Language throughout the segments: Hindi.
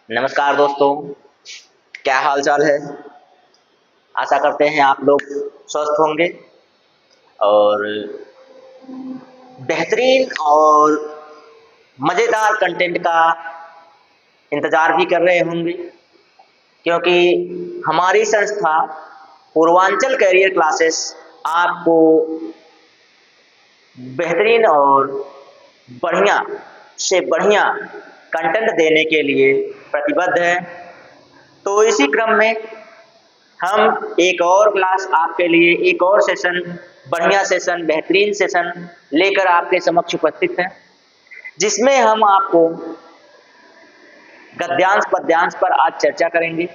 नमस्कार दोस्तों, क्या हाल चाल है। आशा करते हैं आप लोग स्वस्थ होंगे और बेहतरीन और मज़ेदार कंटेंट का इंतज़ार भी कर रहे होंगे, क्योंकि हमारी संस्था पूर्वांचल कैरियर क्लासेस आपको बेहतरीन और बढ़िया से बढ़िया कंटेंट देने के लिए प्रतिबद्ध है। तो इसी क्रम में हम एक और क्लास आपके लिए, एक और सेशन, बढ़िया सेशन, बेहतरीन सेशन लेकर आपके समक्ष उपस्थित हैं, जिसमें हम आपको गद्यांश पद्यांश पर आज चर्चा करेंगे।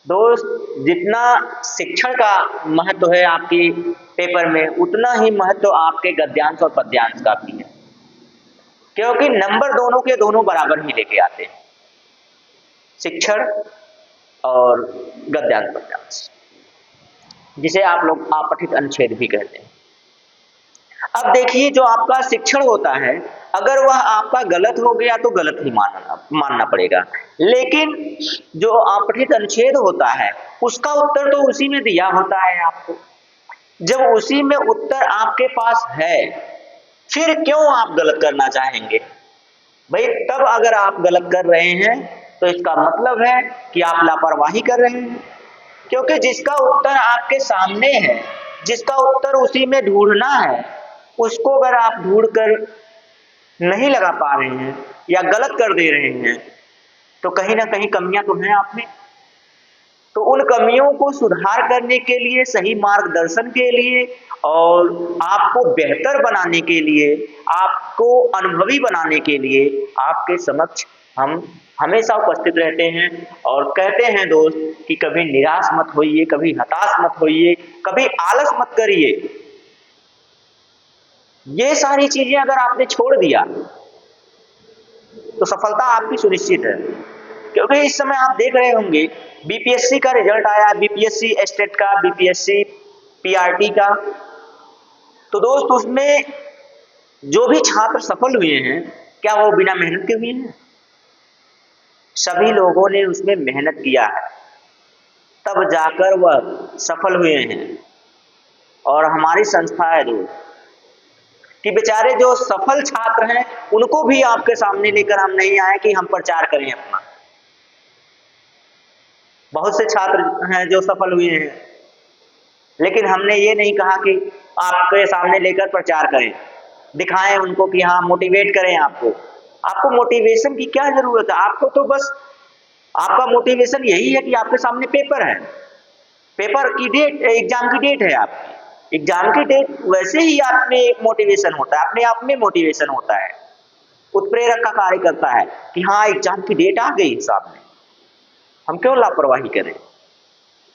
दोस्त, जितना शिक्षण का महत्व है आपकी पेपर में, उतना ही महत्व आपके गद्यांश और पद्यांश का भी है, क्योंकि नंबर दोनों के दोनों बराबर ही लेके आते हैं, शिक्षण और गद्यांश पद्यांश, जिसे आप लोग आपठित अनुच्छेद भी कहते हैं। अब देखिए, जो आपका शिक्षण होता है, अगर वह आपका गलत हो गया तो गलत ही मानना पड़ेगा, लेकिन जो आपठित अनुच्छेद होता है उसका उत्तर तो उसी में दिया होता है आपको। जब उसी में उत्तर आपके पास है, फिर क्यों आप गलत करना चाहेंगे भाई? तब अगर आप गलत कर रहे हैं तो इसका मतलब है कि आप लापरवाही कर रहे हैं, क्योंकि जिसका उत्तर आपके सामने है, जिसका उत्तर उसी में ढूंढना है, उसको अगर आप ढूंढ कर नहीं लगा पा रहे हैं या गलत कर दे रहे हैं, तो कहीं ना कहीं कमियां तो हैं आप में। तो उन कमियों को सुधार करने के लिए, सही मार्गदर्शन के लिए और आपको बेहतर बनाने के लिए, आपको अनुभवी बनाने के लिए आपके समक्ष हम हमेशा उपस्थित रहते हैं और कहते हैं दोस्त कि कभी निराश मत होइए, कभी हताश मत होइए, कभी आलस मत करिए। ये सारी चीजें अगर आपने छोड़ दिया तो सफलता आपकी सुनिश्चित है। क्योंकि इस समय आप देख रहे होंगे बीपीएससी का रिजल्ट आया, बीपीएससी स्टेट का, बीपीएससी पीआरटी का। तो दोस्त, उसमें जो भी छात्र सफल हुए हैं, क्या वो बिना मेहनत के हुए हैं? सभी लोगों ने उसमें मेहनत किया है, तब जाकर वह सफल हुए हैं। और हमारी संस्था है दोस्त कि बेचारे जो सफल छात्र हैं उनको भी आपके सामने लेकर हम नहीं आए कि हम प्रचार करें अपना। बहुत से छात्र हैं जो सफल हुए हैं, लेकिन हमने ये नहीं कहा कि आपके सामने लेकर प्रचार करें, दिखाएं उनको कि हाँ, मोटिवेट करें आपको। आपको मोटिवेशन की क्या जरूरत है? आपको तो बस आपका मोटिवेशन यही है कि आपके सामने पेपर है, पेपर की डेट, एग्जाम की डेट है आपकी। एग्जाम की डेट वैसे ही आप में मोटिवेशन होता है, अपने आप में मोटिवेशन होता है, उत्प्रेरक का कार्य करता है कि हाँ, एग्जाम की डेट आ गई सामने, हम क्यों लापरवाही करें।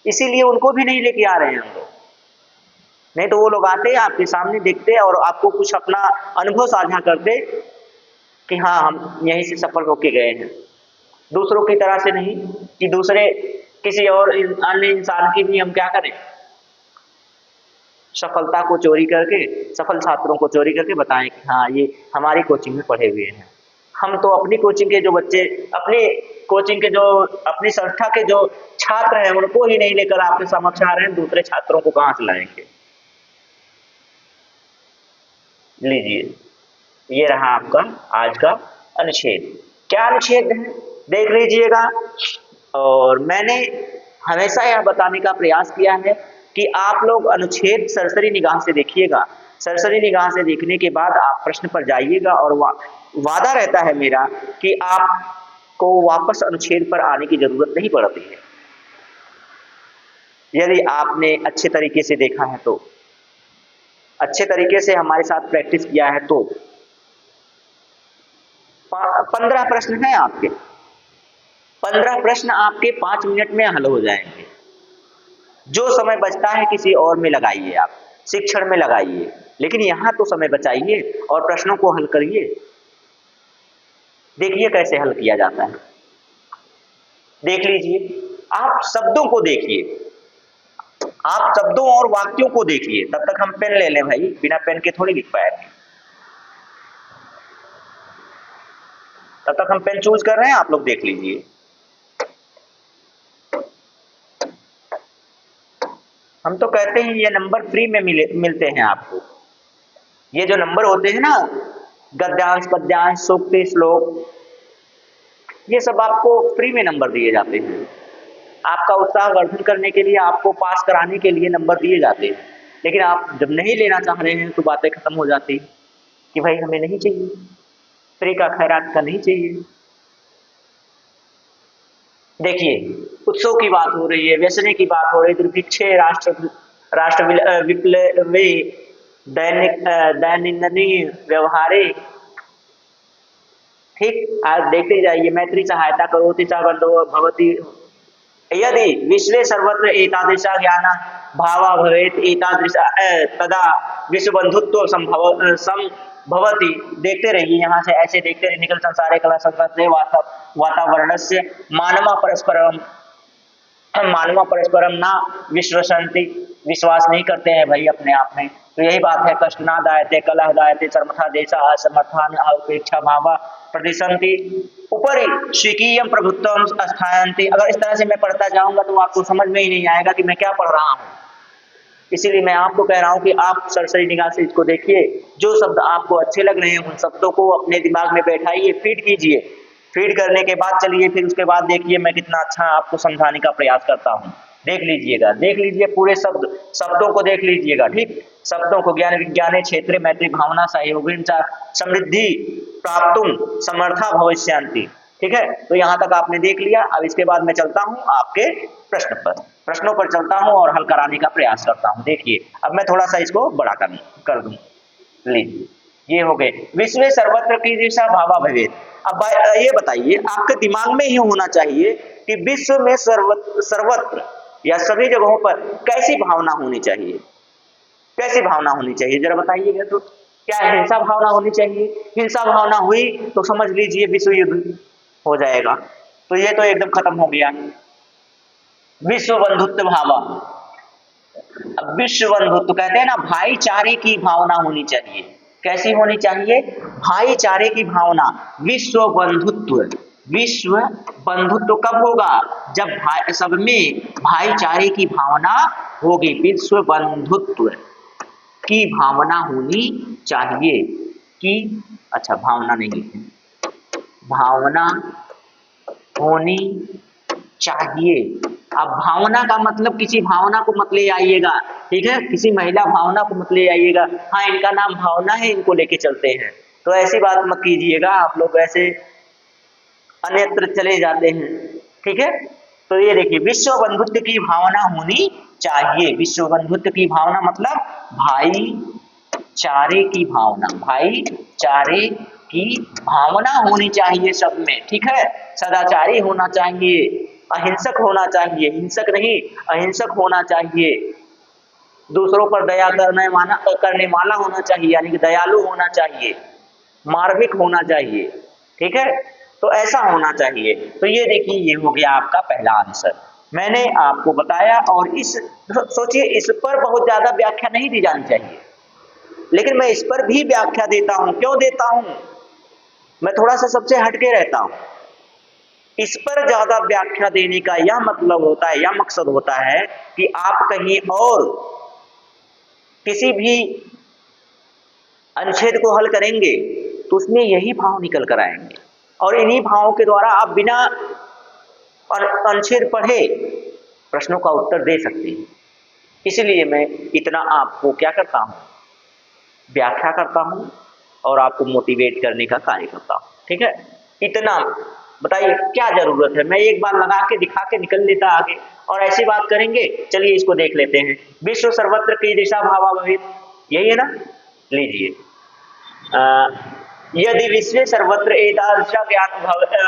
इसीलिए उनको भी नहीं लेके आ रहे हैं हम लोग। नहीं तो वो लोग आते, आपके सामने देखते और आपको कुछ अपना अनुभव साझा करते कि हाँ, हम यहीं से सफल होके गए हैं, दूसरों की तरह से नहीं कि दूसरे किसी और अन्य इंसान की भी हम क्या करें, सफलता को चोरी करके, सफल छात्रों को चोरी करके बताएं कि हाँ, ये हमारी कोचिंग में पढ़े हुए हैं। हम तो अपनी कोचिंग के जो बच्चे, अपनी कोचिंग के जो, अपनी संस्था के जो छात्र हैं, उनको ही नहीं लेकर आपके समक्ष आ रहे हैं, दूसरे छात्रों को कहां से लाएंगे। लीजिए, ये रहा आपका आज का अनुच्छेद। क्या अनुच्छेद है देख लीजिएगा। और मैंने हमेशा यह बताने का प्रयास किया है कि आप लोग अनुच्छेद सरसरी निगाह से देखिएगा। सरसरी निगाह से देखने के बाद आप प्रश्न पर जाइएगा और वादा रहता है मेरा कि आपको वापस अनुच्छेद पर आने की जरूरत नहीं पड़ती है, यदि आपने अच्छे तरीके से देखा है तो, अच्छे तरीके से हमारे साथ प्रैक्टिस किया है तो। 15 प्रश्न हैं आपके, 15 प्रश्न आपके 5 मिनट में हल हो जाएंगे। जो समय बचता है किसी और में लगाइए, आप शिक्षण में लगाइए, लेकिन यहां तो समय बचाइए और प्रश्नों को हल करिए। देखिए कैसे हल किया जाता है, देख लीजिए। आप शब्दों को देखिए, आप शब्दों और वाक्यों को देखिए। तब तक हम पेन ले लें भाई, बिना पेन के थोड़ी लिख पाएंगे। तब तक हम पेन चूज कर रहे हैं, आप लोग देख लीजिए। हम तो कहते हैं ये नंबर फ्री में मिलते हैं आपको। ये जो नंबर होते हैं ना, गद्यांश, पद्यांश, सूक्ति, श्लोक, ये सब आपको फ्री में नंबर दिए जाते हैं। आपका उत्साह वर्धन करने के लिए, आपको पास कराने के लिए नंबर दिए जाते हैं। लेकिन आप जब नहीं लेना चाह रहे हैं तो बातें खत्म हो जाती कि भाई हमें नहीं चाहिए, फ्री का खैरात का नहीं चाहिए। देखिए, उत्सव की बात हो रही है, व्यसने की बात हो रही है, दुर्भिक्षे राष्ट्र विप्लवी दैनंदिनी व्यवहारे। ठीक, आज देखते जाइए, मैत्री सहायता करोति च बंधो भवति, यदि विश्वे सर्वत्र एतादृशा ज्ञान भावा भवेत एतादृशा तदा विश्व बंधुत्व संभवति। देखते रहिए, यहाँ से ऐसे देखते रहिए, निकल संसारे कला संस्कृत वातावरण से मानवा परस्परम ना विश्वसंति, विश्वास नहीं करते हैं भाई अपने आप में। तो यही बात है, कष्ट ना दायते कलह दायते सर्वथा देशा असमर्थान अपेक्षा भावा प्रतिसंति ऊपरी स्वीकीय प्रभुत्व स्थायन्ति। अगर इस तरह से मैं पढ़ता जाऊंगा तो आपको समझ में ही नहीं आएगा कि मैं क्या पढ़ रहा हूँ। इसीलिए मैं आपको कह रहा हूँ कि आप सरसरी निगाह से इसको देखिए, जो शब्द आपको अच्छे लग रहे हैं उन शब्दों को अपने दिमाग में बैठाइए, फीड कीजिए। फीड करने के बाद चलिए, फिर उसके बाद देखिए मैं कितना अच्छा आपको समझाने का प्रयास करता हूँ। देख लीजिएगा, देख लीजिए पूरे शब्दों को देख लीजिएगा। ठीक, शब्दों को ज्ञान विज्ञाने क्षेत्रे मैत्री भावना सहयोग समृद्धि प्राप्तुम समर्था भविष्यांति। ठीक है, तो यहाँ तक आपने देख लिया। अब इसके बाद मैं चलता हूँ आपके प्रश्नों पर चलता हूँ और हल कराने का प्रयास करता हूँ। देखिए, अब मैं थोड़ा सा इसको बड़ा कर दूँ। लीजिए, ये हो गए विश्व सर्वत्र की दिशा भावा भवेत। अब ये बताइए, आपके दिमाग में ही होना चाहिए कि विश्व में सर्वत्र या सभी जगहों पर कैसी भावना होनी चाहिए, कैसी भावना होनी चाहिए, जरा बताइएगा। तो क्या हिंसा भावना होनी चाहिए? हिंसा भावना हुई तो समझ लीजिए विश्व युद्ध हो जाएगा। तो ये तो एकदम खत्म हो गया। विश्व बंधुत्व भावा, अब विश्व बंधुत्व कहते हैं ना, भाईचारे की भावना होनी चाहिए। कैसी होनी चाहिए? भाईचारे की भावना। विश्व बंधुत्व कब होगा? जब सब में भाईचारे की भावना होगी। विश्व बंधुत्व की भावना होनी चाहिए। कि अच्छा, भावना नहीं है, भावना होनी चाहिए। अब भावना का मतलब किसी भावना को मत ले आइएगा, ठीक है, किसी महिला भावना को मत ले आइएगा। हाँ, इनका नाम भावना है, इनको लेके चलते हैं, तो ऐसी बात मत कीजिएगा। आप लोग ऐसे अन्यत्र चले जाते हैं। ठीक है, तो ये देखिए, विश्व बंधुत्व की भावना होनी चाहिए। विश्व बंधुत्व की भावना मतलब भाईचारे की भावना, भाईचारे की भावना होनी चाहिए सब में। ठीक है, सदाचारी होना चाहिए, अहिंसक होना चाहिए, हिंसक नहीं अहिंसक होना चाहिए, दूसरों पर दया करने वाला होना चाहिए, यानी कि दयालु होना चाहिए, मार्मिक होना चाहिए। ठीक है, तो ऐसा होना चाहिए। तो ये देखिए, ये हो गया आपका पहला आंसर, मैंने आपको बताया। और इस सोचिए, इस पर बहुत ज्यादा व्याख्या नहीं दी जानी चाहिए, लेकिन मैं इस पर भी व्याख्या देता हूं। क्यों देता हूं? मैं थोड़ा सा सबसे हटके रहता हूं। इस पर ज्यादा व्याख्या देने का यह मतलब होता है, यह मकसद होता है कि आप कहीं और किसी भी अनुच्छेद को हल करेंगे तो उसमें यही भाव निकल कर आएंगे, और इन्हीं भावों के द्वारा आप बिना अनुच्छेद पढ़े प्रश्नों का उत्तर दे सकते हैं। इसलिए मैं इतना आपको क्या करता हूं, व्याख्या करता हूं और आपको मोटिवेट करने का कार्य करता हूं। ठीक है, इतना बताइए क्या जरूरत है। मैं एक बार लगा के दिखा के निकल लेता आगे, और ऐसी बात करेंगे। चलिए इसको देख लेते हैं। विश्व सर्वत्र की दिशा भावा भवेत, यही है ना। लीजिए, यदि विश्व सर्वत्र एतादृशा ज्ञान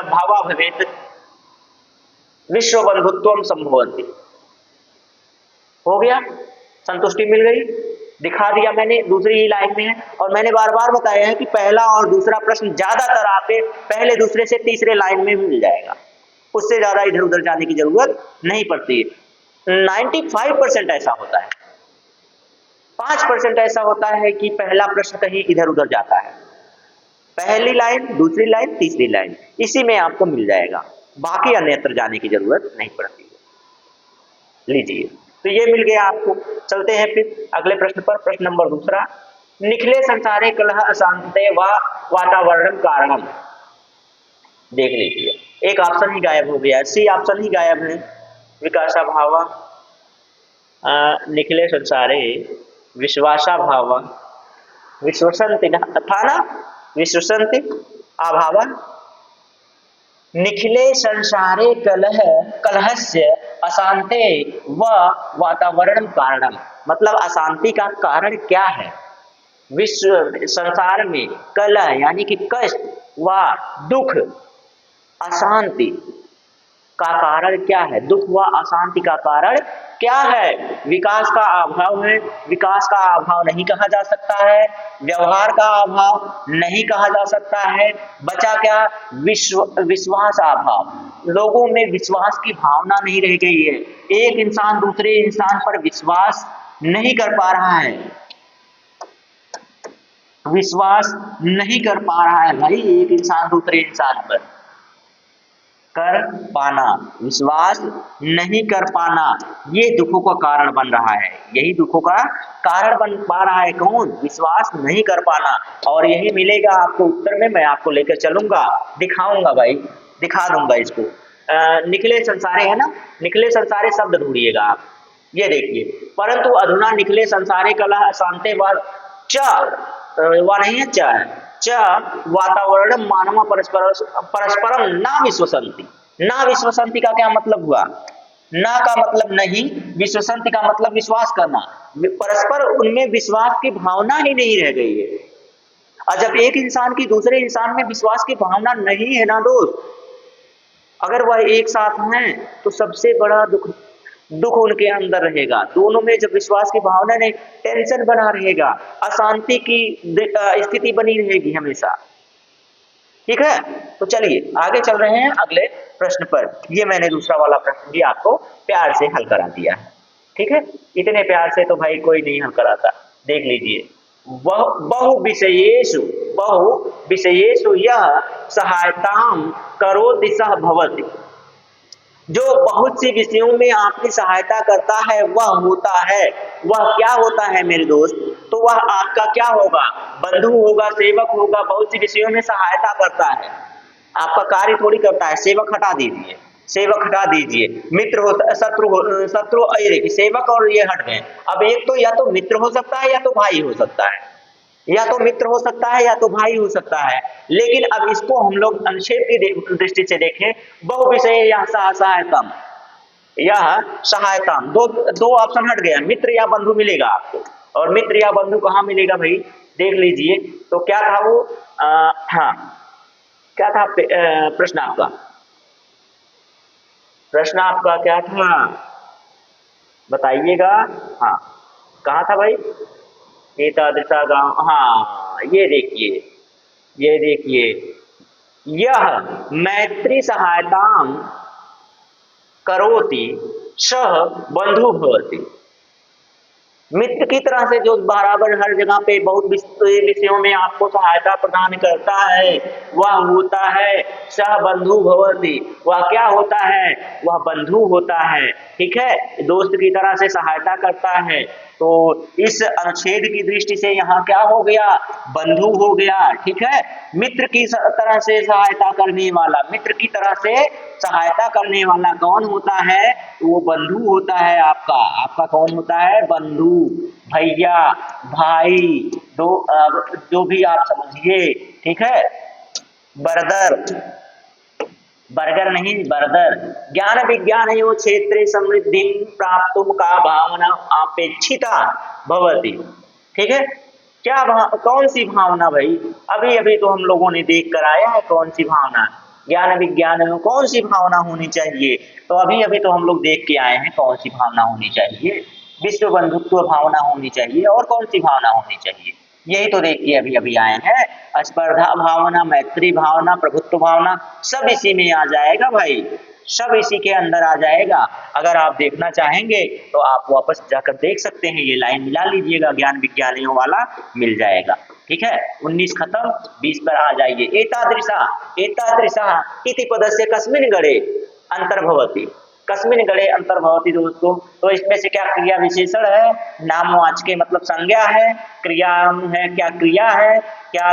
भावा भवेत विश्व बंधुत्व संभवति। हो गया, संतुष्टि मिल गई, दिखा दिया मैंने, दूसरी ही लाइन में है। और मैंने बार बार बताया है कि पहला और दूसरा प्रश्न ज्यादातर आपके पहले दूसरे से तीसरे लाइन में मिल जाएगा, उससे ज्यादा इधर उधर जाने की जरूरत नहीं पड़ती है। 95% ऐसा होता है, 5% ऐसा होता है कि पहला प्रश्न कहीं इधर उधर जाता है। पहली लाइन, दूसरी लाइन, तीसरी लाइन, इसी में आपको मिल जाएगा, बाकी अन्यत्र जाने की जरूरत नहीं पड़ती। लीजिए, तो ये मिल गया आपको। चलते हैं फिर अगले प्रश्न पर। प्रश्न नंबर दूसरा, निखिले संसारे कलह अशांते व वातावरण कारणम। देख लीजिए, एक ऑप्शन ही गायब हो गया, सी ऑप्शन ही गायब है। विकासा भाव, निखिले संसारे विश्वासा भाव, विश्वसंति था ना, विश्वसंति अभाव, निखिले संसारे कलह कलहस्य अशांते व वातावरण कारणम। मतलब अशांति का कारण क्या है, विश्व संसार में कलह यानी कि कष्ट व दुख, अशांति का कारण क्या है, दुख व अशांति का कारण क्या है। विकास का अभाव है, विकास का अभाव नहीं कहा जा सकता है, व्यवहार का अभाव नहीं कहा जा सकता है, बचा क्या, विश्वास अभाव, लोगों में विश्वास की भावना नहीं रह गई है, एक इंसान दूसरे इंसान पर विश्वास नहीं कर पा रहा है, विश्वास नहीं कर पा रहा है भाई, एक इंसान दूसरे इंसान पर कर पाना, विश्वास नहीं कर पाना, ये दुखों का कारण बन रहा है, यही दुखों का कारण बन पा रहा है, कौन, विश्वास नहीं कर पाना। और यही मिलेगा आपको उत्तर में, मैं आपको लेकर चलूंगा, दिखाऊंगा भाई, दिखा दूंगा इसको। निखिले संसारे है ना, निखिले संसारे शब्द ढूंढिएगा आप, ये देखिए, परंतु अधुना निखिले संसारे कलह अशांते व नहीं है, च है, च वातावरण मानव परस्परम ना विश्वसंति। ना विश्वसंति का क्या मतलब हुआ, ना का मतलब नहीं, विश्वसंति का मतलब विश्वास करना, परस्पर उनमें विश्वास की भावना ही नहीं रह गई है। और जब एक इंसान की दूसरे इंसान में विश्वास की भावना नहीं है ना दोस्त, अगर वह एक साथ हैं तो सबसे बड़ा दुख उनके अंदर रहेगा, दोनों में जब विश्वास की भावना नहीं, टेंशन बना रहेगा, अशांति की स्थिति बनी रहेगी हमेशा। ठीक है, तो चलिए आगे चल रहे हैं अगले प्रश्न पर। ये मैंने दूसरा वाला प्रश्न भी आपको प्यार से हल करा दिया है। ठीक है, इतने प्यार से तो भाई कोई नहीं हल कराता। देख लीजिए, बहु विषयेषु यह सहायताम करोति सह भवति। जो बहुत सी विषयों में आपकी सहायता करता है वह होता है, वह क्या होता है मेरे दोस्त, तो वह आपका क्या होगा, बंधु होगा, सेवक होगा, बहुत सी विषयों में सहायता करता है, आपका कार्य थोड़ी करता है। सेवक हटा दीजिए, सेवक हटा दीजिए, मित्र हो, शत्रु ये देखिए, सेवक और ये हट गए। अब एक तो या तो मित्र हो सकता है या तो भाई हो सकता है, या तो मित्र हो सकता है या तो भाई हो सकता है, लेकिन अब इसको हम लोग अनुच्छेद की दृष्टि से देखें, बहुविषय या सहायता, यह सहायता, दो ऑप्शन हट गया, मित्र या बंधु मिलेगा आपको, और मित्र या बंधु कहाँ मिलेगा भाई, देख लीजिए। तो क्या था वो, हाँ क्या था प्रश्न आपका, प्रश्न आपका क्या था बताइएगा। हाँ कहाँ था भाई, एतादृशा गांव, हाँ ये देखिए, ये देखिए, यह मैत्री सहायताम करोति सह बंधु भवति। मित्र की तरह से जो बराबर हर जगह पे बहुत विषयों में आपको सहायता प्रदान करता है वह होता है सह बंधु भवति। वह क्या होता है, वह बंधु होता है। ठीक है, दोस्त की तरह से सहायता करता है, तो इस अनुच्छेद की दृष्टि से यहाँ क्या हो गया, बंधु हो गया। ठीक है, मित्र की तरह से सहायता करने वाला, मित्र की तरह से सहायता करने वाला कौन होता है, वो बंधु होता है आपका। आपका कौन होता है, बंधु, भैया, भाई, दो जो भी आप समझिए। ठीक है, बरदर, बर्गर नहीं बर्दर। ज्ञान विज्ञान एवं क्षेत्रे समृद्धि प्राप्तुम का भावना अपेक्षिता भवति। ठीक है, क्या कौन सी भावना भाई, अभी अभी तो हम लोगों ने देख कर आया है, कौन सी भावना, ज्ञान विज्ञान में कौन सी भावना होनी चाहिए, तो अभी अभी तो हम लोग देख के आए हैं कौन सी भावना होनी चाहिए, विश्व बंधुत्व भावना होनी चाहिए, और कौन सी भावना होनी चाहिए, यही तो देख के अभी अभी आए हैं। स्पर्धा भावना, मैत्री भावना, प्रभुत्व भावना, सब इसी में आ जाएगा भाई, सब इसी के अंदर आ जाएगा। अगर आप देखना चाहेंगे तो आप वापस जाकर देख सकते हैं, ये लाइन मिला लीजिएगा, ज्ञान विज्ञानियों वाला मिल जाएगा। ठीक है, 19 खत्म, 20 पर आ जाइए। एतादृशा इति पदस्य कस्मिन् गणे अंतर्भवति। कस्मिन् गणे अंतर्भवति दोस्तों, तो इसमें से क्या क्रिया विशेषण है, नामवाचक मतलब संज्ञा है, क्रिया है क्या क्रिया है, क्या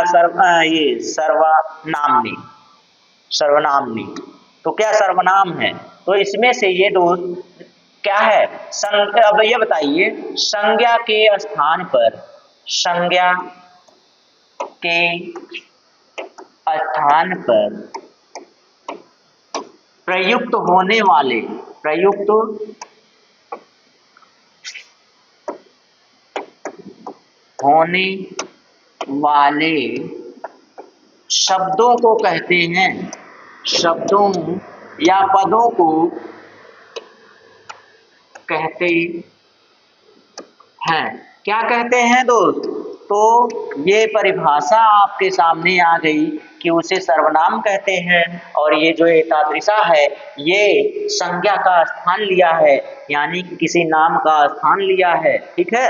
ये सर्वनामनी, सर्वनामनी, तो क्या सर्वनाम है। तो इसमें से ये दोस्त क्या है, अब ये बताइए संज्ञा के स्थान पर, संज्ञा के स्थान पर प्रयुक्त होने वाले, प्रयुक्त होने वाले शब्दों को कहते हैं, शब्दों या पदों को कहते हैं। क्या कहते हैं दोस्त, तो ये परिभाषा आपके सामने आ गई कि उसे सर्वनाम कहते हैं, और ये जो एतादृशा है ये संज्ञा का स्थान लिया है, यानी किसी नाम का स्थान लिया है। ठीक है,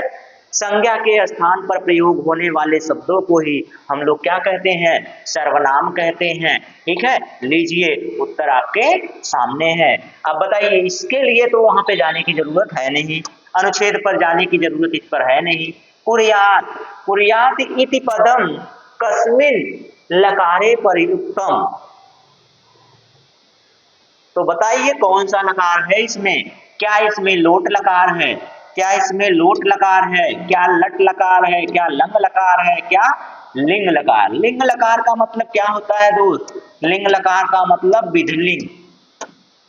संज्ञा के स्थान पर प्रयोग होने वाले शब्दों को ही हम लोग क्या कहते हैं, सर्वनाम कहते हैं। ठीक है, लीजिए उत्तर आपके सामने है। अब बताइए, इसके लिए तो वहां पे जाने की जरूरत है नहीं, अनुच्छेद पर जाने की जरूरत इस पर है नहीं। कुर्यात्, कुर्यात् इति पदम कस्मिन् लकारे प्रयुक्तम, तो बताइए कौन सा लकार है इसमें, क्या इसमें लोट लकार है, क्या इसमें लोट लकार है, क्या लट लकार है, क्या लंग लकार है, क्या लिंग लकार। लिंग लकार का मतलब क्या होता है दोस्त, लिंग लकार का मतलब विधलिंग,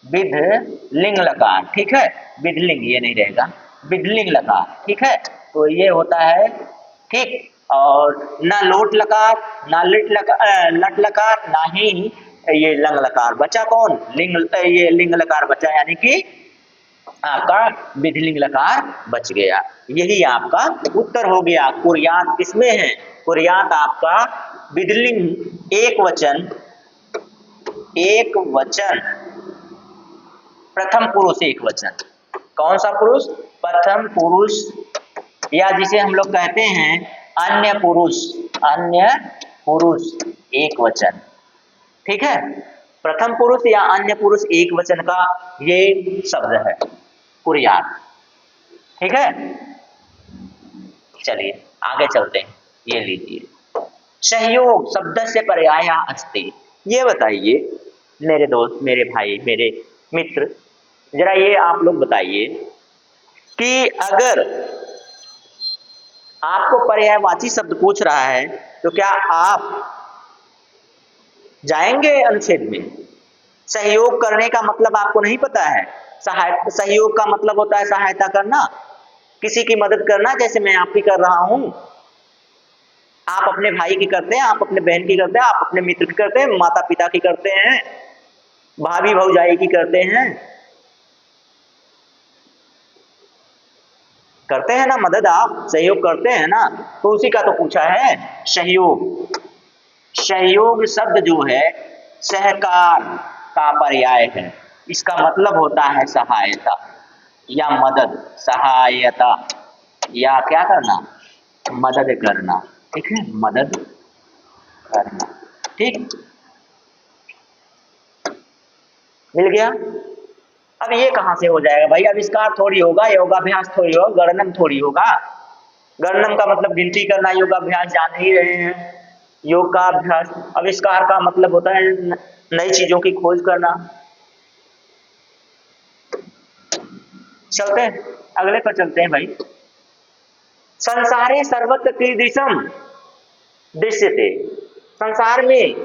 विधलिंग लकार। ठीक है, विधलिंग ये नहीं रहेगा, विधलिंग लकार। ठीक है, तो ये होता है। ठीक, और ना लोट लकार, ना लिट लकार, लट लकार, ना ही ये लंग लकार, बचा कौन, लिंग, ये लिंग लकार बचा, यानी कि आपका विधिलिंग लकार बच गया। यही आपका उत्तर हो गया। कुर्यात किसमें है, कुर्यात आपका विधिलिंग एक वचन, एक वचन, प्रथम पुरुष एक वचन। कौन सा पुरुष, प्रथम पुरुष, या जिसे हम लोग कहते हैं अन्य पुरुष, अन्य पुरुष एक वचन। ठीक है, प्रथम पुरुष या अन्य पुरुष एक वचन का ये शब्द है कुर्यात। ठीक है, चलिए आगे चलते हैं। ये लीजिए, सहयोग शब्द से पर्याय अस्ति। ये बताइए मेरे दोस्त, मेरे भाई, मेरे मित्र, जरा ये आप लोग बताइए कि अगर आपको पर्यायवाची शब्द पूछ रहा है तो क्या आप जाएंगे अनुच्छेद में। सहयोग करने का मतलब आपको नहीं पता है, सहयोग का मतलब होता है सहायता करना, किसी की मदद करना, जैसे मैं आपकी कर रहा हूं, आप अपने भाई की करते हैं, आप अपने बहन की करते हैं, आप अपने मित्र की करते हैं, माता पिता की करते हैं, भाभी भौजाई की करते हैं, करते हैं ना मदद, आप सहयोग करते हैं ना, तो उसी का तो पूछा है सहयोग। सहयोग शब्द जो है सहकार का पर्याय है, इसका मतलब होता है सहायता या मदद, सहायता या क्या करना, मदद करना। ठीक है, मदद करना। ठीक, मिल गया। अब ये कहां से हो जाएगा भाई, आविष्कार थोड़ी होगा, योगाभ्यास थोड़ी होगा, गणनम थोड़ी होगा। गणनम का मतलब गिनती करना, योगाभ्यास जान ही रहे हैं। योग का अभ्यास, आविष्कार का मतलब होता है नई चीजों की खोज करना। चलते हैं अगले पर, चलते हैं भाई। संसारे सर्वत्र कीदृशम दृश्यते, संसार में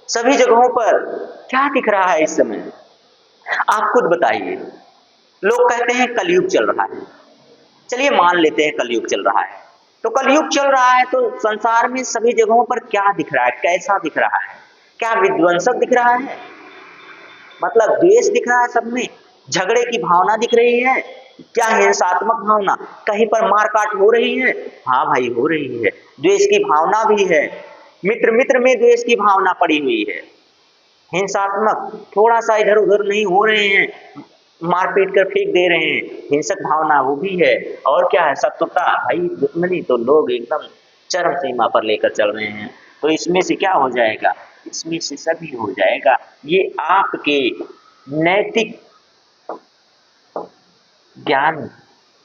सभी जगहों पर क्या दिख रहा है इस समय, आप खुद बताइए। लोग कहते हैं कलयुग चल रहा है, चलिए मान लेते हैं कलयुग चल रहा है, तो कलयुग चल रहा है तो संसार में सभी जगहों पर क्या दिख रहा है, कैसा दिख रहा है, क्या विध्वंसक दिख रहा है, मतलब द्वेष दिख रहा है, सब में झगड़े की भावना दिख रही है, क्या हिंसात्मक भावना, कहीं पर मारकाट हो रही है, हाँ भाई हो रही है, द्वेष की भावना भी है, मित्र मित्र में द्वेष की भावना पड़ी हुई है, हिंसात्मक थोड़ा सा इधर उधर नहीं हो रहे हैं, मारपीट कर फेंक दे रहे हैं, हिंसक भावना वो भी है, और क्या है शत्रुता, भाई दुश्मनी तो लोग एकदम चरम सीमा पर लेकर चल रहे हैं। तो इसमें से क्या हो जाएगा, इसमें से सभी हो जाएगा। ये आपके नैतिक ज्ञान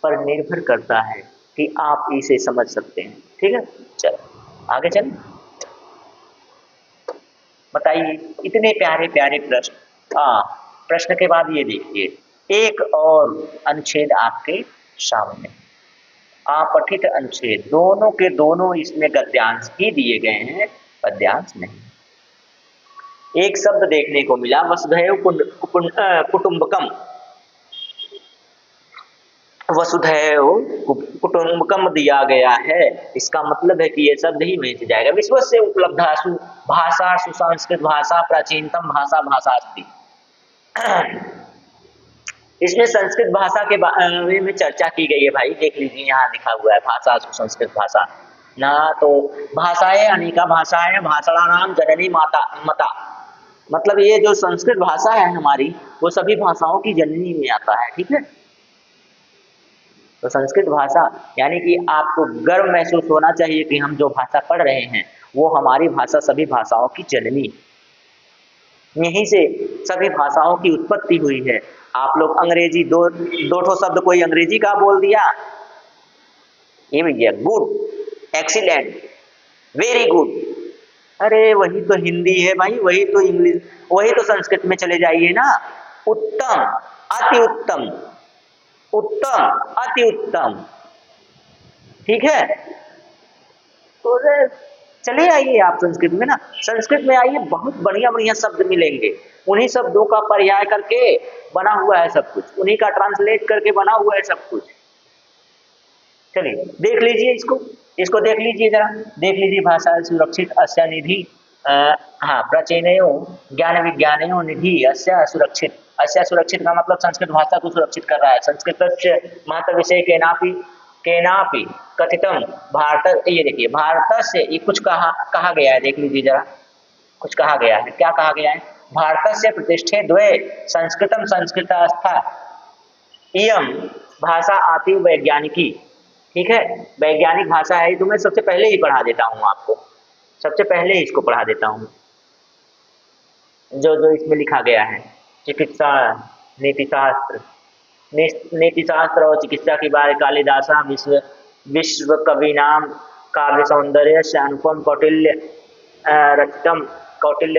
पर निर्भर करता है कि आप इसे समझ सकते हैं। ठीक है, चलो आगे चलें। बताइए, इतने प्यारे प्यारे प्रश्न। प्रश्न के बाद ये देखिए, एक और अनुच्छेद आपके सामने, अपठित अनुच्छेद, दोनों के दोनों इसमें गद्यांश ही दिए गए हैं, पद्यांश नहीं। एक शब्द देखने को मिला, वसुधैव कुटुंबकम, वसुधैव कुटुंबकम दिया गया है, इसका मतलब है कि ये शब्द ही वहीं से जाएगा। विश्वस्य उपलब्धासु भाषा सुसंस्कृत भाषा प्राचीनतम भाषा भाषास्ति। इसमें संस्कृत भाषा के बारे में चर्चा की गई है भाई, देख लीजिए यहाँ लिखा हुआ है भाषा सुसंस्कृत भाषा ना। तो भाषाएं अनेका भाषाएं भाषणानाम जननी माता मता, मतलब ये जो संस्कृत भाषा है हमारी, वो सभी भाषाओं की जननी में आता है। ठीक है, तो संस्कृत भाषा यानी कि आपको गर्व महसूस होना चाहिए कि हम जो भाषा पढ़ रहे हैं वो हमारी भाषा सभी भाषाओं की जननी, यहीं से सभी भाषाओं की उत्पत्ति हुई है। आप लोग अंग्रेजी दो ठो शब्द कोई अंग्रेजी का बोल दिया, ये भैया गुड, एक्सीलेंट, वेरी गुड, अरे वही तो हिंदी है भाई, वही तो इंग्लिश, वही तो संस्कृत में चले जाइए ना। उत्तम, अति उत्तम, उत्तम, अति उत्तम, ठीक है। तो चले आइए आप संस्कृत में ना, संस्कृत में आइए, बहुत बढ़िया बढ़िया शब्द मिलेंगे, उन्हीं शब्दों का पर्याय करके बना हुआ है सब कुछ, उन्हीं का ट्रांसलेट करके बना हुआ है सब कुछ। चलिए देख लीजिए इसको देख लीजिए जरा, देख लीजिए। भाषा सुरक्षित अस्य निधि, हाँ, प्राचीनयो ज्ञान विज्ञानयो निधि अस्य सुरक्षित। अस्य सुरक्षित का मतलब संस्कृत भाषा को सुरक्षित कर रहा है। संस्कृत महत्व विषय केनापि कथितम भारत, ये देखिए भारत से ये कुछ कहा गया है, देख लीजिए जरा, कुछ कहा गया है, क्या कहा गया है, भारत से प्रतिष्ठे द्वय संस्कृतम संस्कृतास्था इयम भाषा आती वैज्ञानिकी। ठीक है, वैज्ञानिक भाषा है, तो मैं सबसे पहले ही पढ़ा देता हूँ आपको, सबसे पहले इसको पढ़ा देता हूँ जो इसमें लिखा गया है। चिकित्सा नीतिशास्त्र, नीतिशास्त्र और चिकित्सा की बात, कालिदासा विश्व कवि नाम काव्य सौंदर्य से अनुपम कौटिल्य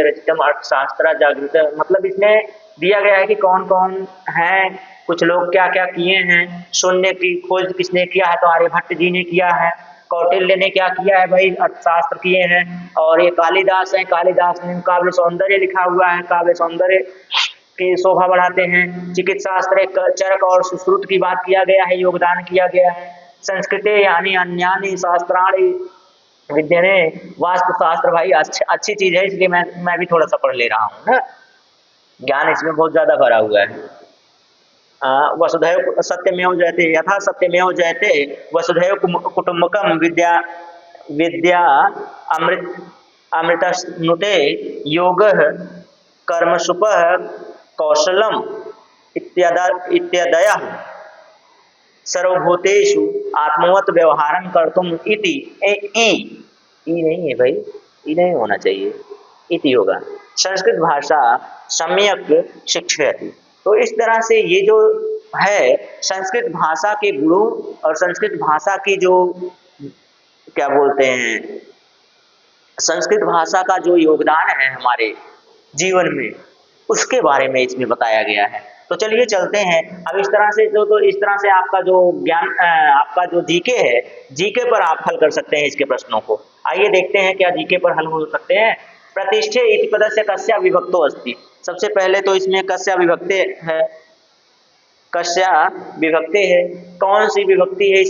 रचितम अर्थशास्त्र जागृत, मतलब इसमें दिया गया है कि कौन कौन है, कुछ लोग क्या क्या किए हैं, शून्य की खोज किसने किया है, तो आर्यभट्ट जी ने किया है, कौटिल्य ने क्या किया है भाई, अर्थशास्त्र किए हैं, और ये कालिदास है, कालिदास ने काव्य सौंदर्य लिखा हुआ है, काव्य सौंदर्य की शोभा बढ़ाते हैं। चिकित्सा शास्त्र चरक और सुश्रुत की बात किया गया है, योगदान किया गया है। संस्कृते यानी अन्यानि शास्त्राणि विद्यने, वास्तु शास्त्र भाई अच्छी चीज है, इसलिए मैं भी थोड़ा सा पढ़ ले रहा हूँ ना, ज्ञान इसमें बहुत ज्यादा भरा हुआ है। वसुधैव सत्यमेव जयते, यथा सत्यमेव जयते वसुधैव कुटुंबकम विद्या अमृतस्नुते योगः कर्मसुपः कौशलम इत्यादयः सर्वभूतेषु आत्मवत व्यवहारं कर्तुम इति, ई नहीं है भाई, ई नहीं होना चाहिए, इति होगा, संस्कृत भाषा सम्यक शिक्षयति। तो इस तरह से ये जो है संस्कृत भाषा के गुणों और संस्कृत भाषा की जो क्या बोलते हैं, संस्कृत भाषा का जो योगदान है हमारे जीवन में, उसके बारे में इसमें बताया गया है। तो चलिए चलते हैं अब इस तरह से, तो इस तरह से आपका जो ज्ञान, आपका जो जीके है, जीके पर आप हल कर सकते हैं इसके प्रश्नों को। आइए देखते हैं क्या जीके पर हल हो सकते हैं। प्रतिष्ठे इति पदस्य कस्या विभक्तो अस्ति, सबसे पहले तो इसमें कस्या विभक्ति है, कस्या विभक्ति है, कौन सी विभक्ति है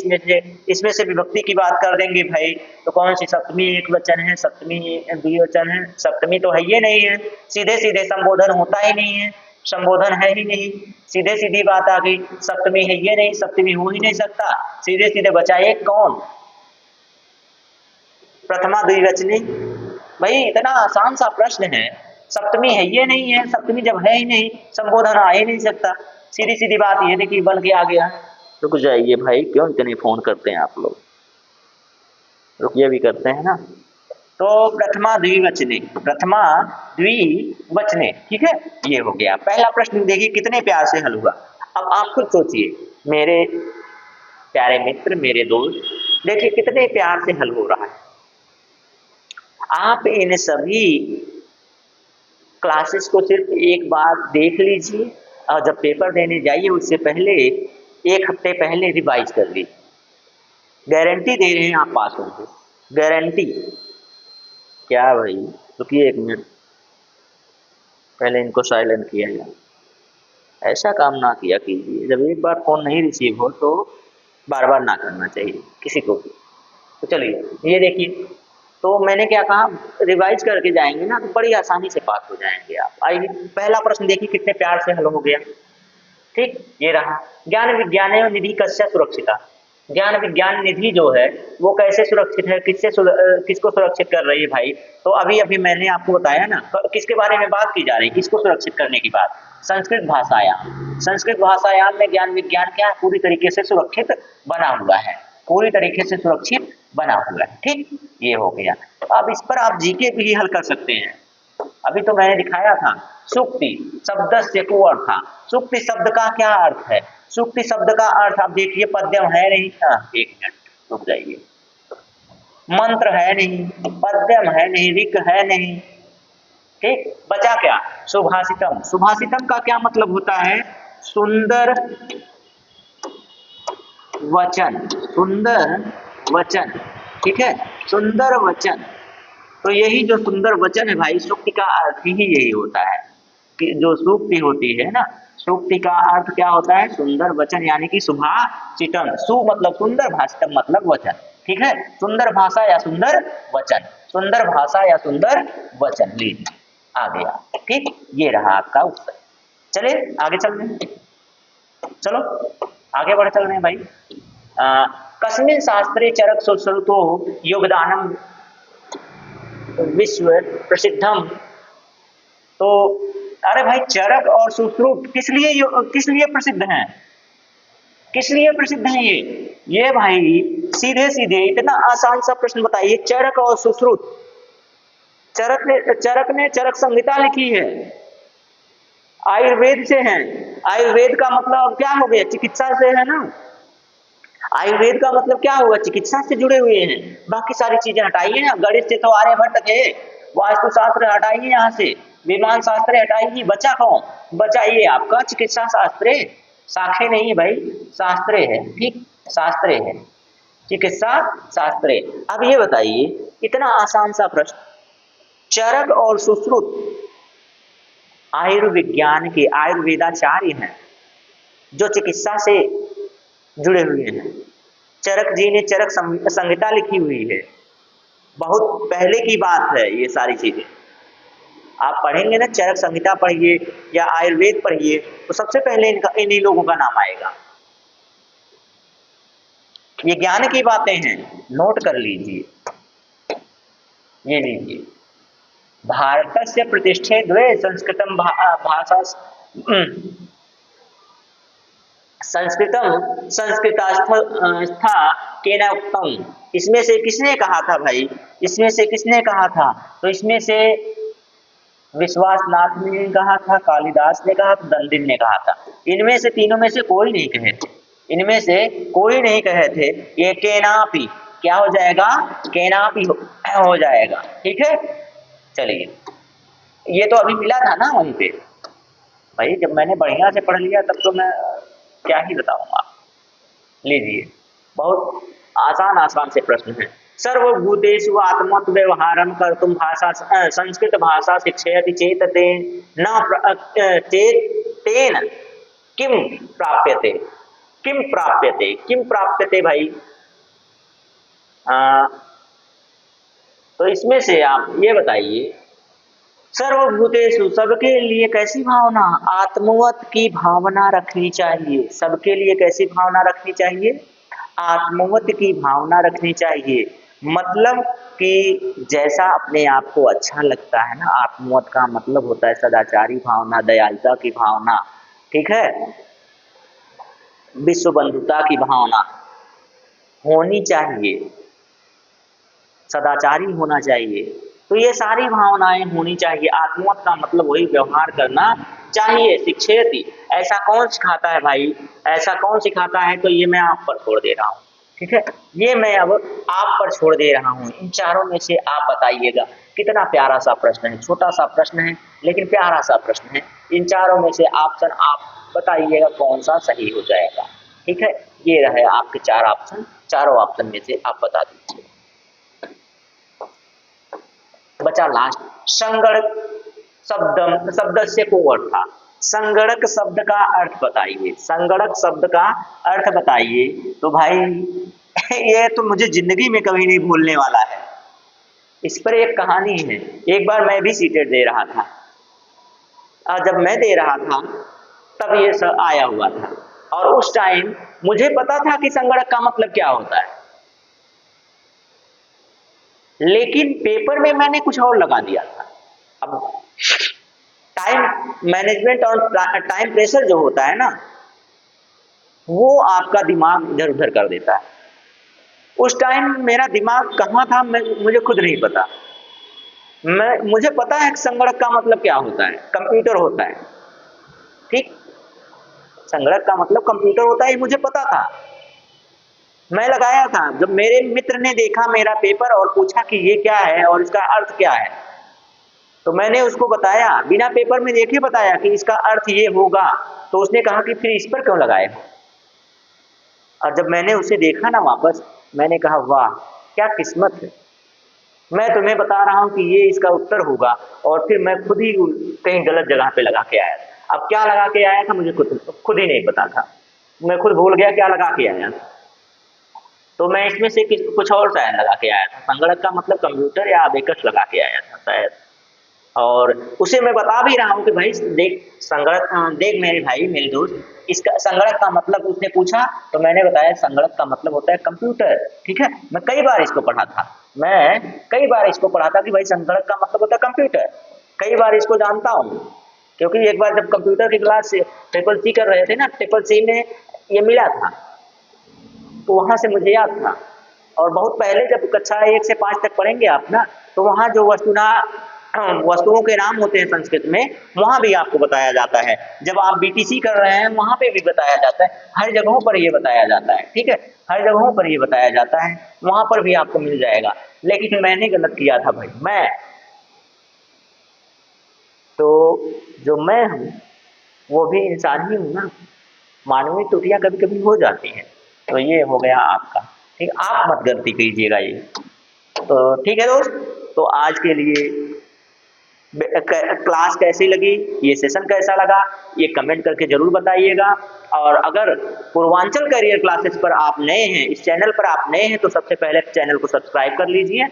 इसमें से विभक्ति की बात कर देंगे भाई, तो कौन सी, सप्तमी एक वचन है, सप्तमी द्विवचन है, सप्तमी तो है ही नहीं है, सीधे सीधे संबोधन होता ही नहीं है, संबोधन है ही नहीं, सीधे सीधी बात आ गई, सप्तमी है ये नहीं, सप्तमी हो ही नहीं सकता, सीधे सीधे बचाइए कौन, प्रथमा द्विवचनी, भाई इतना आसान सा प्रश्न है, सप्तमी है ये नहीं है, सप्तमी जब है ही नहीं, संबोधन आ ही नहीं सकता, सीधी सीधी बात ये देखिए बन के आ गया। रुक जाइए भाई, क्यों इतने फोन करते हैं आप लोग, रुकिए भी करते हैं ना। तो प्रथमा द्विवचने, ठीक है, ये हो गया पहला प्रश्न। देखिए कितने प्यार से हल हुआ। अब आप खुद सोचिए मेरे प्यारे मित्र, मेरे दोस्त, देखिए कितने प्यार से हल हो रहा है। आप इन सभी क्लासेस को सिर्फ एक बार देख लीजिए और जब पेपर देने जाइए उससे पहले 1 हफ्ते पहले रिवाइज कर लीजिए। गारंटी दे रहे हैं आप पास होंगे, गारंटी। क्या भाई, रुकिए 1 मिनट, पहले इनको साइलेंट किया जाए। ऐसा काम ना किया कीजिए, जब एक बार फोन नहीं रिसीव हो तो बार बार ना करना चाहिए किसी को भी। तो चलिए ये देखिए, तो मैंने क्या कहा, रिवाइज करके जाएंगे ना तो बड़ी आसानी से पास हो जाएंगे आप। आइए पहला प्रश्न देखिए कितने प्यार से हल हो गया। ठीक, ये रहा, ज्ञान विज्ञान निधि कस्य सुरक्षिता। ज्ञान विज्ञान निधि जो है वो कैसे सुरक्षित है, किसको सुरक्षित कर रही है भाई। तो अभी अभी मैंने आपको बताया ना, किसके बारे में बात की जा रही है, किसको सुरक्षित करने की बात। संस्कृत भाषायाम, संस्कृत भाषायाम में ज्ञान विज्ञान क्या पूरी तरीके से सुरक्षित बना हुआ है, पूरी तरीके से सुरक्षित बना हुआ है। ठीक, ये हो गया। अब इस पर आप जीके भी हल कर सकते हैं। अभी तो मैंने दिखाया था, सुक्ति शब्दस्य को अर्थ। सुक्ति शब्द का क्या अर्थ है, सुक्ति शब्द का अर्थ आप देखिए, पद्यम है नहीं, 1 मिनट रुक जाइए, मंत्र है नहीं, पद्यम है नहीं, ऋक है नहीं, ठीक, बचा क्या, सुभाषितम। सुभाषितम का क्या मतलब होता है, सुंदर वचन, सुंदर वचन, ठीक है, सुंदर वचन। तो यही जो सुंदर वचन है भाई, सूक्ति का अर्थ ही यही होता है कि जो सूक्ति होती है ना, सूक्ति का अर्थ क्या होता है, सुंदर वचन, यानी कि सुभाषितम। सु मतलब सुंदर, भाषितम मतलब वचन, ठीक है, सुंदर भाषा या सुंदर वचन, सुंदर भाषा या सुंदर वचन, लीजिए आ गया। ठीक, ये रहा आपका उत्तर। चलिए आगे चल रहे हैं, चलो आगे बढ़ चल रहे हैं भाई। कस्मिन् शास्त्रे चरक सुश्रुतो योगदानम विश्व प्रसिद्धम। तो अरे भाई, चरक और सुश्रुत किस लिए प्रसिद्ध हैं, किस लिए प्रसिद्ध हैं ये भाई सीधे सीधे इतना आसान सा प्रश्न बताइए। चरक और सुश्रुत, चरक ने चरक संहिता लिखी है, आयुर्वेद से है। आयुर्वेद का मतलब क्या हो गया, चिकित्सा से है ना। आयुर्वेद का मतलब क्या हुआ, चिकित्सा से जुड़े हुए हैं। बाकी सारी चीजें हटाइए ना, गणित से तो आर्यभट्ट थे, वास्तुशास्त्र हटाइए, यहाँ से विमान शास्त्र हटाइए, बचा कौन, बचा ये आपका चिकित्सा शास्त्र। शाखे नहीं है भाई, शास्त्र है, ठीक, शास्त्र है, चिकित्सा शास्त्र। अब ये बताइए, इतना आसान सा प्रश्न, चरक और सुश्रुत आयुर्विज्ञान के आयुर्वेदाचार्य हैं जो चिकित्सा से जुड़े हुए हैं। चरक जी ने चरक संहिता लिखी हुई है, बहुत पहले की बात है ये सारी चीजें। आप पढ़ेंगे ना, चरक संहिता पढ़िए या आयुर्वेद पढ़िए तो सबसे पहले इन्हीं लोगों का नाम आएगा। ये ज्ञान की बातें हैं, नोट कर लीजिए। ये लीजिए, भारतस्य प्रतिष्ठे द्वे संस्कृतम भाषा संस्कृतम संस्कृतास्था केन उक्तम। इसमें से किसने कहा था भाई, इसमें से किसने कहा था, तो इसमें से विश्वासनाथ ने कहा था, कालिदास ने कहा था, दंदिन ने कहा था। इनमें से तीनों में से कोई नहीं कहे थे, इनमें से कोई नहीं कहे थे। ये केनापि क्या हो जाएगा, केनापि हो जाएगा, ठीक है। चलिए, ये तो अभी मिला था ना वहीं पे भाई, जब मैंने बढ़िया से पढ़ लिया तब तो मैं क्या ही बताऊंगा। लीजिए, बहुत आसान आसान से प्रश्न है। सर्वभूतेषु आत्मत व्यवहारं कर्तुं भाषा संस्कृत भाषा शिक्षयति चेत तेन किम प्राप्यते, किम प्राप्यते, किम प्राप्यते भाई। तो इसमें से आप ये बताइए, सर्वभूतेषु सबके लिए कैसी भावना, आत्मवत की भावना रखनी चाहिए। सबके लिए कैसी भावना रखनी चाहिए, आत्मवत की भावना रखनी चाहिए। मतलब कि जैसा अपने आप को अच्छा लगता है ना, आत्मवत का मतलब होता है सदाचारी भावना, दयालुता की भावना, ठीक है, विश्व बंधुता की भावना होनी चाहिए। सदाचारी होना चाहिए। तो ये सारी भावनाएं होनी चाहिए। आत्मवत का मतलब वही व्यवहार करना चाहिए। शिक्षयति, ऐसा कौन सिखाता है भाई, ऐसा कौन सिखाता है, तो ये मैं आप पर छोड़ दे रहा हूँ। ठीक है, ये मैं अब आप पर छोड़ दे रहा हूँ। इन चारों में से आप बताइएगा। कितना प्यारा सा प्रश्न है, छोटा सा प्रश्न है लेकिन प्यारा सा प्रश्न है। इन चारों में से ऑप्शन आप बताइएगा कौन सा सही हो जाएगा। ठीक है, ये रहे आपके चार ऑप्शन, चारों ऑप्शन में से आप बता दीजिए। बचा लास्ट, संगणक शब्द से को अर्थ था। संगणक शब्द का अर्थ बताइए, संगणक शब्द का अर्थ बताइए। तो भाई ये तो मुझे जिंदगी में कभी नहीं भूलने वाला है। इस पर एक कहानी है। एक बार मैं भी सीटेट दे रहा था और जब मैं दे रहा था तब ये सब आया हुआ था और उस टाइम मुझे पता था कि संगणक का मतलब क्या होता है, लेकिन पेपर में मैंने कुछ और लगा दिया था। अब टाइम मैनेजमेंट और टाइम प्रेशर जो होता है ना, वो आपका दिमाग इधर उधर कर देता है। उस टाइम मेरा दिमाग कहाँ था मुझे खुद नहीं पता। मुझे पता है संगणक का मतलब क्या होता है, कंप्यूटर होता है। ठीक, संगणक का मतलब कंप्यूटर होता है, मुझे पता था, मैं लगाया था। जब मेरे मित्र ने देखा मेरा पेपर और पूछा कि ये क्या है और इसका अर्थ क्या है, तो मैंने उसको बताया, बिना पेपर में देखे बताया कि इसका अर्थ ये होगा। तो उसने कहा कि फिर इस पर क्यों लगाए हो। और जब मैंने उसे देखा ना वापस, मैंने कहा वाह क्या किस्मत है, मैं तुम्हें बता रहा हूं कि ये इसका उत्तर होगा और फिर मैं खुद ही कहीं गलत जगह पे लगा के आया था। अब क्या लगा के आया था मुझे खुद ही नहीं पता था, मैं खुद भूल गया क्या लगा के आया। तो मैं इसमें से कुछ और शायद लगा के आया था। संगणक का मतलब कंप्यूटर या अबेकस लगा के आया था शायद। और उसे मैं बता भी रहा हूँ कि भाई देख संगणक, देख मेरे भाई मेरे दोस्त, इसका संगणक का मतलब उसने पूछा तो मैंने बताया संगणक का मतलब होता है कंप्यूटर। ठीक है, मैं कई बार इसको पढ़ा था, मैं कई बार इसको पढ़ा था कि भाई संगणक का मतलब होता है कंप्यूटर। कई बार इसको जानता हूँ क्योंकि एक बार जब कंप्यूटर की क्लास ट्रिपल सी कर रहे थे ना, ट्रिपल सी में ये मिला था तो वहां से मुझे याद था। और बहुत पहले जब कक्षा 1 से 5 तक पढ़ेंगे आप ना, तो वहां जो वस्तुओं के नाम होते हैं संस्कृत में, वहां भी आपको बताया जाता है। जब आप बीटीसी कर रहे हैं वहां पे भी बताया जाता है, हर जगहों पर ये बताया जाता है। ठीक है, हर जगहों पर ये बताया जाता है, वहां पर भी आपको मिल जाएगा। लेकिन मैंने गलत किया था भाई, मैं तो जो मैं हूँ वो भी इंसान ही हूँ ना, मानवीय त्रुटियां कभी कभी हो जाती हैं। तो ये हो गया आपका। ठीक, आप मत गलती कीजिएगा ये। तो ठीक है दोस्त, तो आज के लिए क्लास कैसी लगी, ये सेशन कैसा लगा, ये कमेंट करके जरूर बताइएगा। और अगर पूर्वांचल करियर क्लासेस पर आप नए हैं, इस चैनल पर आप नए हैं, तो सबसे पहले चैनल को सब्सक्राइब कर लीजिए,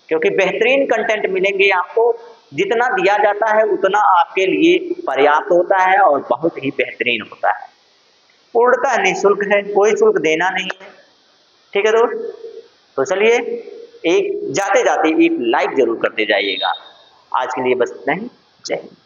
क्योंकि बेहतरीन कंटेंट मिलेंगे आपको। जितना दिया जाता है उतना आपके लिए पर्याप्त होता है और बहुत ही बेहतरीन होता है। पूर्णतः निःशुल्क है, कोई शुल्क देना नहीं है। ठीक है दोस्त, तो चलिए एक जाते जाते एक लाइक जरूर करते जाइएगा। आज के लिए बस इतना ही। जय हिंद।